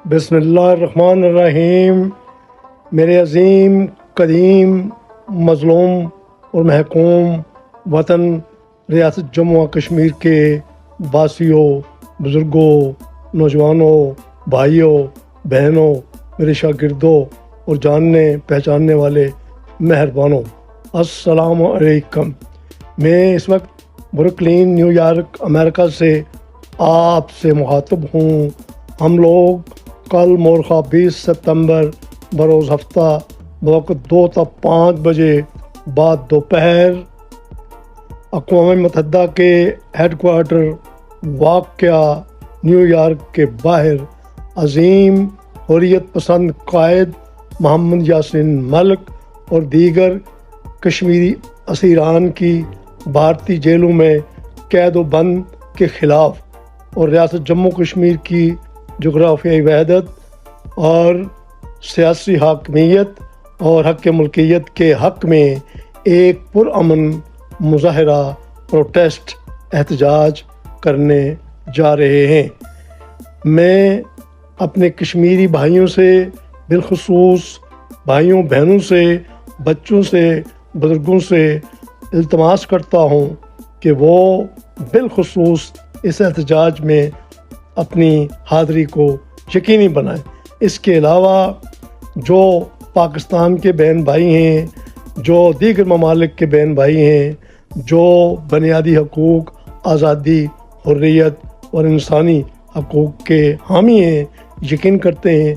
بسم اللہ الرحمن الرحیم۔ میرے عظیم، قدیم، مظلوم اور محکوم وطن ریاست جموں و کشمیر کے باسیوں، بزرگوں، نوجوانوں، بھائیوں، بہنوں، میرے شاگردوں اور جاننے پہچاننے والے مہربانوں، السلام علیکم۔ میں اس وقت بروکلین، نیو یارک، امریکہ سے آپ سے مخاطب ہوں۔ ہم لوگ کل مورخہ 20 ستمبر بروز ہفتہ بوقت 2 تا 5 بجے بعد دوپہر اقوام متحدہ کے ہیڈ کوارٹر واقع نیو یارک کے باہر عظیم حریت پسند قائد محمد یاسین ملک اور دیگر کشمیری اسیران کی بھارتی جیلوں میں قید و بند کے خلاف اور ریاست جموں کشمیر کی جغرافیائی وحدت اور سیاسی حاکمیت اور حق ملکیت کے حق میں ایک پرامن مظاہرہ، پروٹیسٹ، احتجاج کرنے جا رہے ہیں۔ میں اپنے کشمیری بھائیوں سے، بالخصوص بھائیوں بہنوں سے، بچوں سے، بزرگوں سے التماس کرتا ہوں کہ وہ بالخصوص اس احتجاج میں اپنی حاضری کو یقینی بنائیں۔ اس کے علاوہ جو پاکستان کے بہن بھائی ہیں، جو دیگر ممالک کے بہن بھائی ہیں، جو بنیادی حقوق، آزادی، حریت اور انسانی حقوق کے حامی ہیں، یقین کرتے ہیں،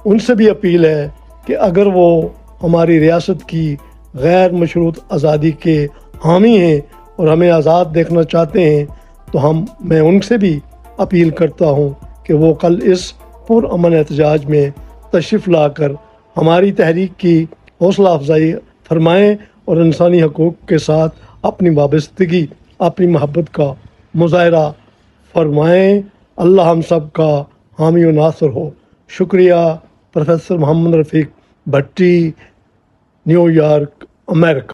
ان سے بھی اپیل ہے کہ اگر وہ ہماری ریاست کی غیر مشروط آزادی کے حامی ہیں اور ہمیں آزاد دیکھنا چاہتے ہیں تو میں ان سے بھی اپیل کرتا ہوں کہ وہ کل اس پرامن احتجاج میں تشریف لا کر ہماری تحریک کی حوصلہ افزائی فرمائیں اور انسانی حقوق کے ساتھ اپنی وابستگی، اپنی محبت کا مظاہرہ فرمائیں۔ اللہ ہم سب کا حامی و ناصر ہو۔ شکریہ۔ پروفیسر محمد رفیق بھٹی، نیو یارک، امریکہ۔